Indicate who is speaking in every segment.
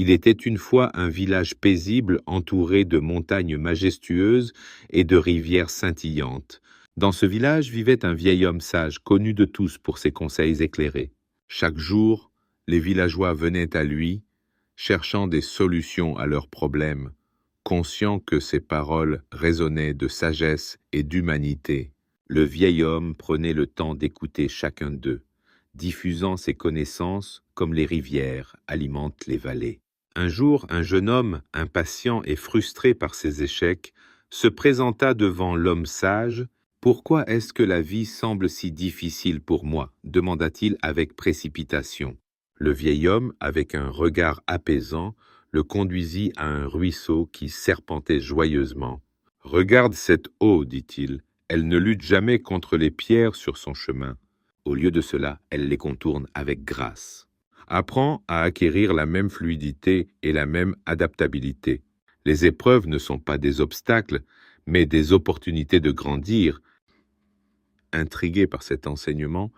Speaker 1: Il était une fois un village paisible entouré de montagnes majestueuses et de rivières scintillantes. Dans ce village vivait un vieil homme sage, connu de tous pour ses conseils éclairés. Chaque jour, les villageois venaient à lui, cherchant des solutions à leurs problèmes, conscients que ses paroles résonnaient de sagesse et d'humanité. Le vieil homme prenait le temps d'écouter chacun d'eux, diffusant ses connaissances comme les rivières alimentent les vallées. Un jour, un jeune homme, impatient et frustré par ses échecs, se présenta devant l'homme sage. « Pourquoi est-ce que la vie semble si difficile pour moi ?» demanda-t-il avec précipitation. Le vieil homme, avec un regard apaisant, le conduisit à un ruisseau qui serpentait joyeusement. « Regarde cette eau, dit-il, elle ne lutte jamais contre les pierres sur son chemin. Au lieu de cela, elle les contourne avec grâce. Apprends à acquérir la même fluidité et la même adaptabilité. Les épreuves ne sont pas des obstacles, mais des opportunités de grandir. » Intrigué par cet enseignement,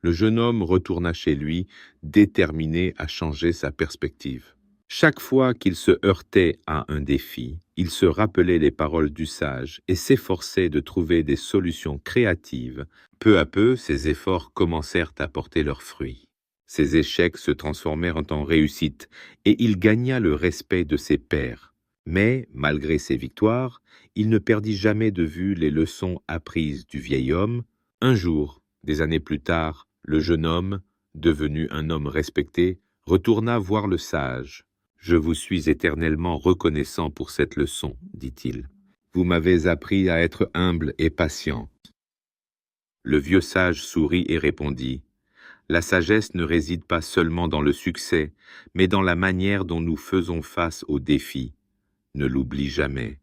Speaker 1: le jeune homme retourna chez lui, déterminé à changer sa perspective. Chaque fois qu'il se heurtait à un défi, il se rappelait les paroles du sage et s'efforçait de trouver des solutions créatives. Peu à peu, ses efforts commencèrent à porter leurs fruits. Ses échecs se transformèrent en réussites et il gagna le respect de ses pairs. Mais, malgré ses victoires, il ne perdit jamais de vue les leçons apprises du vieil homme. Un jour, des années plus tard, le jeune homme, devenu un homme respecté, retourna voir le sage. « Je vous suis éternellement reconnaissant pour cette leçon, dit-il. Vous m'avez appris à être humble et patient. » Le vieux sage sourit et répondit : « La sagesse ne réside pas seulement dans le succès, mais dans la manière dont nous faisons face aux défis. Ne l'oublie jamais. »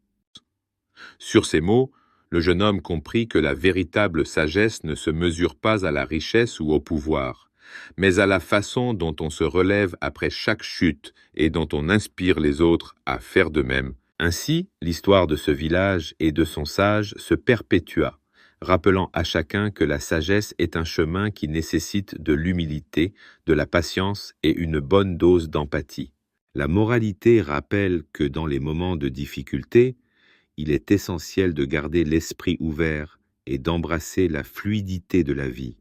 Speaker 1: Sur ces mots, le jeune homme comprit que la véritable sagesse ne se mesure pas à la richesse ou au pouvoir, mais à la façon dont on se relève après chaque chute et dont on inspire les autres à faire de même. Ainsi, l'histoire de ce village et de son sage se perpétua, rappelant à chacun que la sagesse est un chemin qui nécessite de l'humilité, de la patience et une bonne dose d'empathie. La moralité rappelle que dans les moments de difficulté, il est essentiel de garder l'esprit ouvert et d'embrasser la fluidité de la vie.